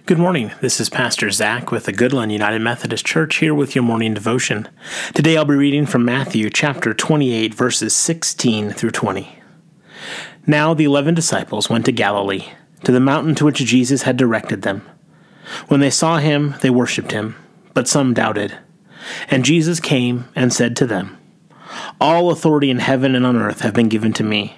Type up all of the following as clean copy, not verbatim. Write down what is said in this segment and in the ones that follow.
Good morning. This is Pastor Zach with the Goodland United Methodist Church here with your morning devotion. Today I'll be reading from Matthew chapter 28, verses 16 through 20. Now the 11 disciples went to Galilee, to the mountain to which Jesus had directed them. When they saw him, they worshipped him, but some doubted. And Jesus came and said to them, "All authority in heaven and on earth have been given to me.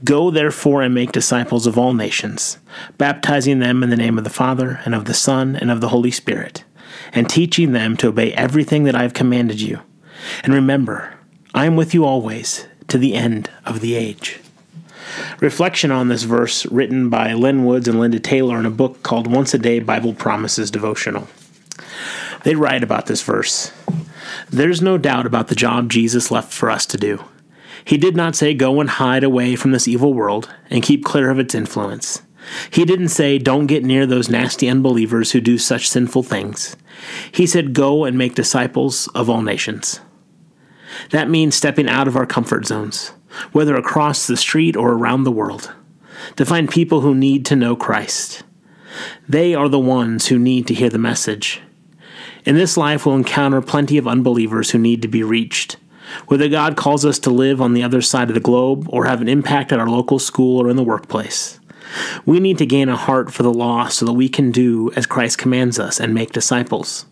Go therefore and make disciples of all nations, baptizing them in the name of the Father, and of the Son, and of the Holy Spirit, and teaching them to obey everything that I have commanded you. And remember, I am with you always, to the end of the age." Reflection on this verse written by Len Woods and Linda Taylor in a book called Once a Day Bible Promises Devotional. They write about this verse. There's no doubt about the job Jesus left for us to do. He did not say, "Go and hide away from this evil world and keep clear of its influence." He didn't say, "Don't get near those nasty unbelievers who do such sinful things." He said, "Go and make disciples of all nations." That means stepping out of our comfort zones, whether across the street or around the world, to find people who need to know Christ. They are the ones who need to hear the message. In this life, we'll encounter plenty of unbelievers who need to be reached. Whether God calls us to live on the other side of the globe or have an impact at our local school or in the workplace, we need to gain a heart for the lost so that we can do as Christ commands us and make disciples.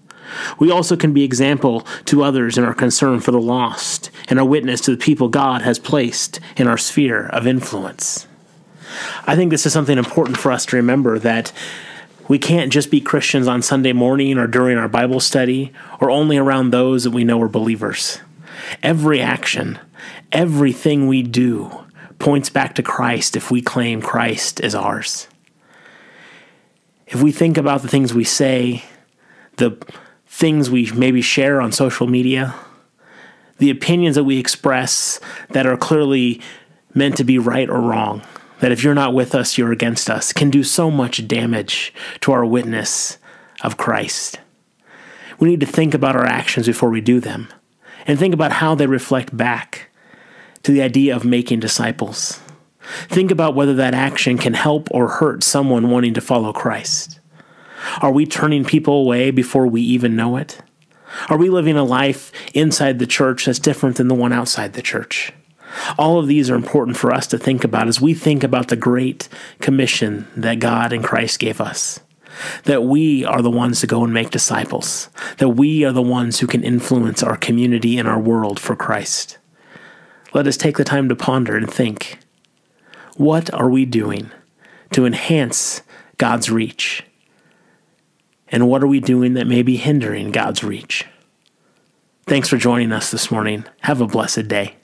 We also can be example to others in our concern for the lost and our witness to the people God has placed in our sphere of influence. I think this is something important for us to remember, that we can't just be Christians on Sunday morning or during our Bible study or only around those that we know are believers. Every action, everything we do points back to Christ if we claim Christ as ours. If we think about the things we say, the things we maybe share on social media, the opinions that we express that are clearly meant to be right or wrong, that if you're not with us, you're against us, can do so much damage to our witness of Christ. We need to think about our actions before we do them, and think about how they reflect back to the idea of making disciples. Think about whether that action can help or hurt someone wanting to follow Christ. Are we turning people away before we even know it? Are we living a life inside the church that's different than the one outside the church? All of these are important for us to think about as we think about the great commission that God and Christ gave us. That we are the ones to go and make disciples. That we are the ones who can influence our community and our world for Christ. Let us take the time to ponder and think, what are we doing to enhance God's reach? And what are we doing that may be hindering God's reach? Thanks for joining us this morning. Have a blessed day.